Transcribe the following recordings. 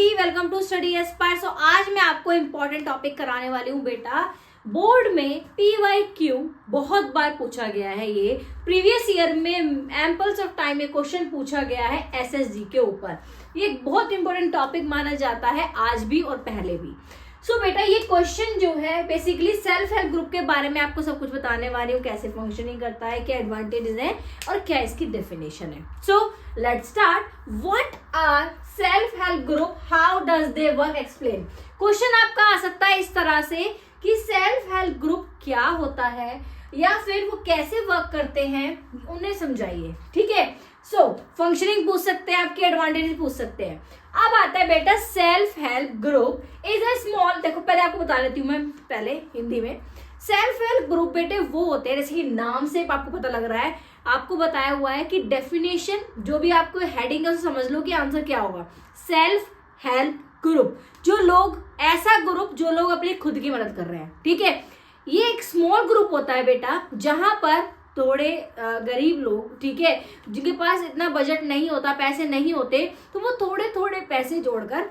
Everybody, welcome to study aspire. So आज मैं आपको इम्पोर्टेंट टॉपिक कराने वाली हूँ बेटा। बोर्ड में PYQ बहुत बार पूछा गया है। ये प्रीवियस ईयर में एम्पल्स ऑफ टाइम में क्वेश्चन पूछा गया है SSG के ऊपर। ये एक बहुत इंपॉर्टेंट टॉपिक माना जाता है आज भी और पहले भी। सो बेटा ये क्वेश्चन जो है बेसिकली सेल्फ हेल्प ग्रुप के बारे में आपको सब कुछ बताने वाली हूँ, कैसे फंक्शनिंग करता है, क्या एडवांटेजेस है और क्या इसकी डेफिनेशन है। So let's start. What are self help group, how does they work, explain. Question आपका आ सकता है इस तरह से कि सेल्फ हेल्प ग्रुप क्या होता है या फिर वो कैसे वर्क करते हैं, उन्हें समझाइए। ठीक है, सो फंक्शनिंग पूछ सकते हैं, आपके एडवांटेजेस पूछ सकते हैं। अब आता है बेटा self help group is a small, देखो पहले आपको बता देती हूँ मैं पहले हिंदी में। सेल्फ हेल्प ग्रुप बेटे वो होते हैं, जैसे कि नाम से आपको पता लग रहा है, आपको बताया हुआ है कि डेफिनेशन जो भी आपको हेडिंग है समझ लो कि आंसर क्या होगा। सेल्फ हेल्प ग्रुप, जो लोग, ऐसा ग्रुप जो लोग अपनी खुद की मदद कर रहे हैं। ठीक है, ये एक स्मॉल ग्रुप होता है बेटा, जहां पर थोड़े गरीब लोग, ठीक है, जिनके पास इतना बजट नहीं होता, पैसे नहीं होते, तो वो थोड़े थोड़े पैसे जोड़कर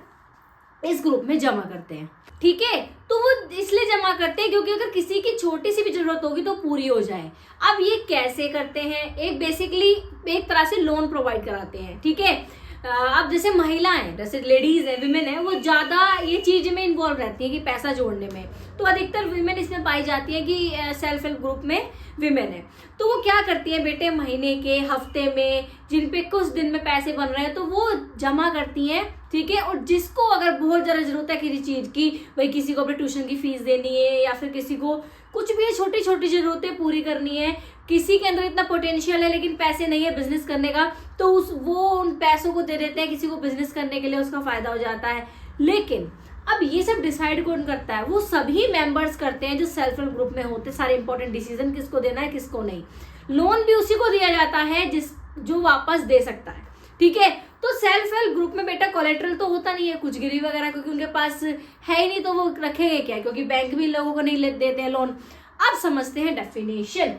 इस ग्रुप में जमा करते हैं। ठीक है, तो वो इसलिए जमा करते हैं क्योंकि अगर किसी की छोटी सी भी जरूरत होगी तो पूरी हो जाए। अब ये कैसे करते हैं, एक बेसिकली एक तरह से लोन प्रोवाइड कराते हैं। ठीक है, अब जैसे महिलाएं, जैसे लेडीज है, विमेन है, वो ज्यादा ये चीज में इन्वॉल्व रहती है कि पैसा जोड़ने में, तो अधिकतर विमेन इसमें पाई जाती है कि सेल्फ हेल्प ग्रुप में विमेन है। तो वो क्या करती है बेटे, महीने के, हफ्ते में, जिन पे कुछ दिन में पैसे बन रहे हैं तो वो जमा करती हैं। ठीक है, और जिसको अगर बहुत ज्यादा जरूरत है किसी चीज की, भाई किसी को अपने ट्यूशन की फीस देनी है या फिर किसी को कुछ भी छोटी छोटी जरूरतें पूरी करनी है, किसी के अंदर इतना पोटेंशियल है लेकिन पैसे नहीं है बिजनेस करने का, तो वो उन पैसों को दे देते हैं किसी को बिजनेस करने के लिए, उसका फायदा हो जाता है। लेकिन अब ये सब डिसाइड कौन करता है, वो सभी मेंबर्स करते हैं जो सेल्फ हेल्प ग्रुप में होते हैं। सारे इंपॉर्टेंट डिसीजन किसको देना है किसको नहीं। लोन भी उसी को दिया जाता है जो वापस दे सकता है। ठीक है, तो सेल्फ हेल्प ग्रुप में बेटा कोलेट्रल तो होता नहीं है कुछ गिरी वगैरह, क्योंकि उनके पास है ही नहीं, तो वो रखेंगे क्या, क्योंकि बैंक भी लोगों को नहीं देते हैं लोन। अब समझते हैं definition.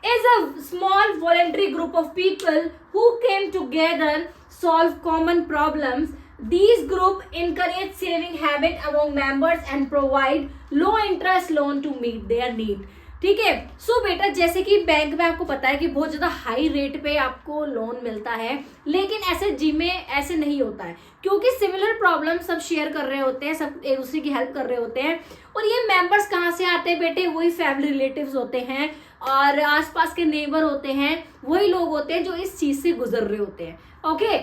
is a small voluntary group of people who came together solve common problems. These group encourage saving habit among members and provide low interest loan to meet their need. ठीक है, सो बेटा जैसे कि bank में आपको पता है कि बहुत ज्यादा हाई रेट पे आपको लोन मिलता है, लेकिन SHG में ऐसे नहीं होता है, क्योंकि सिमिलर प्रॉब्लम सब शेयर कर रहे होते हैं, सब एक दूसरे की हेल्प कर रहे होते हैं। और ये मेंबर्स कहाँ से आते हैं बेटे, वही फैमिली रिलेटिव्स होते हैं और आसपास के नेबर होते हैं, वही लोग होते हैं जो इस चीज से गुजर रहे होते हैं। ओके,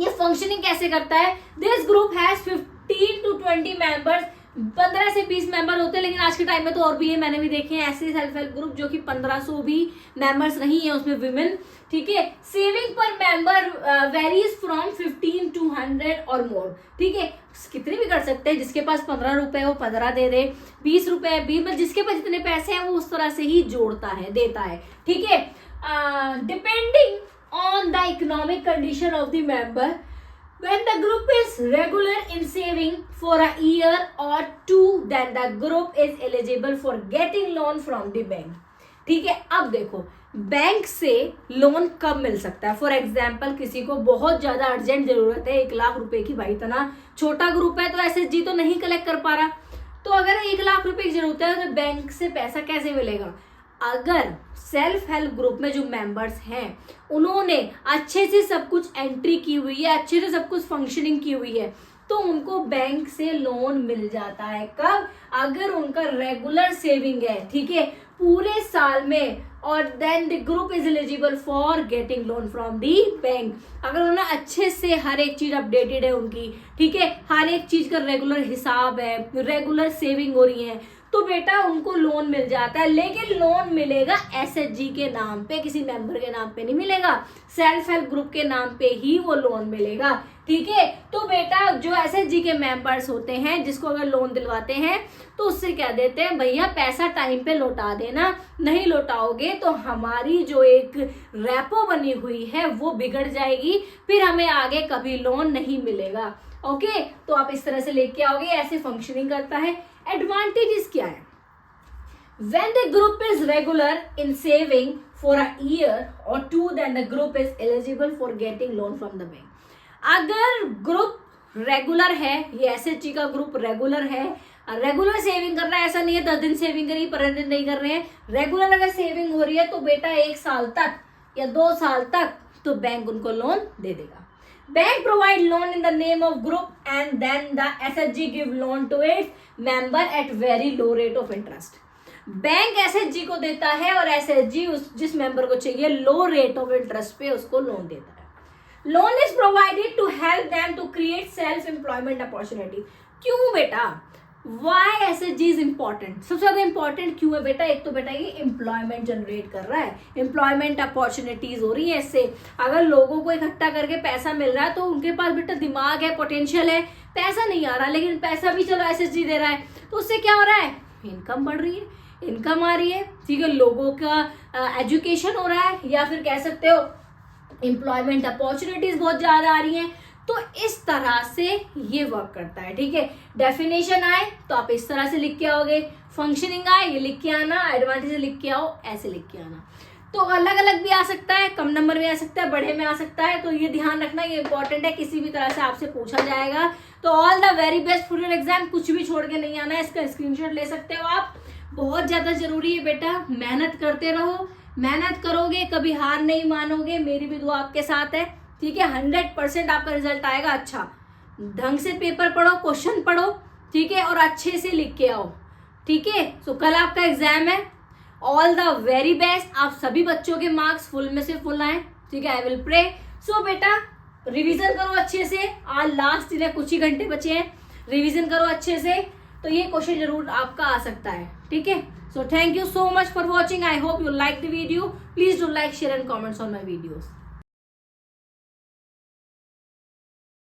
ये फंक्शनिंग कैसे करता है। This group has 15 to 20 members, 15 से 20 मेंबर होते हैं, लेकिन आज के टाइम में तो और भी है, मैंने भी देखे हैं ऐसे सेल्फ हेल्प ग्रुप जो कि 1500 भी मेंबर्स नहीं है उसमें विमेन। ठीक है, सेविंग पर मेंबर वेरीज फ्रॉम 15 to 100 और मोर। ठीक है, कितने भी कर सकते हैं, जिसके पास 15 रुपए वो 15 दे दे, 20 रुपए 20, जिसके पास जितने पैसे हैं वो उस तरह से ही जोड़ता है, देता है। ठीक है, depending on the economic condition of the member, when the group is regular in saving for a year or two, then the group is eligible for getting loan from the bank. ठीक है, अब देखो bank से loan कब मिल सकता है। For example किसी को बहुत ज्यादा अर्जेंट जरूरत है 1 लाख रुपए की, भाई इतना छोटा ग्रुप है तो SHG तो नहीं कलेक्ट कर पा रहा, तो अगर 1 लाख रुपए की जरूरत है तो बैंक से पैसा कैसे मिलेगा। अगर सेल्फ हेल्प ग्रुप में जो मेंबर्स हैं उन्होंने अच्छे से सब कुछ एंट्री की हुई है, अच्छे से सब कुछ फंक्शनिंग की हुई है, तो उनको बैंक से लोन मिल जाता है। कब, अगर उनका रेगुलर सेविंग है, ठीक है, पूरे साल में, और then the group is eligible for getting loan from the bank. अगर उन्हें अच्छे से हर एक चीज अपडेटेड है उनकी, ठीक है, हर एक चीज का रेगुलर हिसाब है, रेगुलर सेविंग हो रही है, तो बेटा उनको लोन मिल जाता है। लेकिन लोन मिलेगा SHG के नाम पे, किसी मेंबर के नाम पे नहीं मिलेगा, सेल्फ हेल्प ग्रुप के नाम पे ही वो लोन मिलेगा। ठीक है, तो बेटा जो SHG के मेंबर्स होते हैं जिसको अगर लोन दिलवाते हैं तो उससे कह देते हैं भैया पैसा टाइम पे लौटा देना, नहीं लौटाओगे तो हमारी जो एक रेपो बनी हुई है वो बिगड़ जाएगी, फिर हमें आगे कभी लोन नहीं मिलेगा। ओके, तो आप इस तरह से लेके आओगे, ऐसे फंक्शनिंग करता है। एडवांटेजेस क्या है, when the group is regular in saving for a year or two, then the group is eligible for getting loan from the bank. अगर ग्रुप रेगुलर है, ये एसएचजी का ग्रुप रेगुलर है, रेगुलर सेविंग कर रहा है, ऐसा नहीं है 10 दिन सेविंग करी 15 दिन नहीं कर रहे हैं, रेगुलर अगर सेविंग हो रही है तो बेटा 1 साल तक या 2 साल तक तो बैंक उनको लोन दे देगा। Bank provide loan in the name of group and then the SHG give loan to its member at very low rate of interest. Bank SHG को देता है और एसएचजी जिस मेंबर को चाहिए लो रेट ऑफ इंटरेस्ट पे उसको लोन देता है। Loan is provided to help them to create self employment opportunity. क्यों बेटा, वाई एसएचजी इज इंपॉर्टेंट, सबसे ज्यादा इंपॉर्टेंट क्यों है बेटा? एक तो बेटा ये एम्प्लॉयमेंट जनरेट कर रहा है, एम्प्लॉयमेंट अपॉर्चुनिटीज हो रही है इससे। अगर लोगों को इकट्ठा करके पैसा मिल रहा है तो उनके पास बेटा दिमाग है, पोटेंशियल है, पैसा नहीं आ रहा लेकिन पैसा भी चलो एसएचजी दे रहा है तो उससे क्या हो रहा है? इनकम बढ़ रही है, इनकम आ रही है, ठीक है, लोगों का एजुकेशन हो रहा है, या फिर कह सकते हो एम्प्लॉयमेंट अपॉर्चुनिटीज बहुत ज्यादा आ रही हैं। तो इस तरह से ये वर्क करता है, ठीक है। डेफिनेशन आए तो आप इस तरह से लिख के आओगे, फंक्शनिंग आए ये लिख के आना, एडवांटेज लिख के आओ ऐसे लिख के आना। तो अलग अलग भी आ सकता है, कम नंबर में आ सकता है, बड़े में आ सकता है, तो ये ध्यान रखना, ये इंपॉर्टेंट है, किसी भी तरह से आपसे पूछा जाएगा। तो all the very best for your exam, कुछ भी छोड़ के नहीं आना है, इसका स्क्रीनशॉट ले सकते हो आप। बहुत ज्यादा जरूरी है बेटा, मेहनत करते रहो, मेहनत करोगे कभी हार नहीं मानोगे, मेरी भी दुआ आपके साथ है, ठीक है। 100% आपका रिजल्ट आएगा अच्छा। ढंग से पेपर पढ़ो, क्वेश्चन पढ़ो, ठीक है, और अच्छे से लिख के आओ, ठीक है। सो कल आपका एग्जाम है, ऑल द वेरी बेस्ट। आप सभी बच्चों के मार्क्स फुल में से फुल आए, ठीक है, आई विल प्रे। सो बेटा रिवीजन करो अच्छे से, आज लास्ट दिन है, कुछ ही घंटे बचे हैं, रिवीजन करो अच्छे से, तो ये क्वेश्चन जरूर आपका आ सकता है, ठीक है। So thank you so much for watching, I hope you like the video, please do like share and comments on my videos.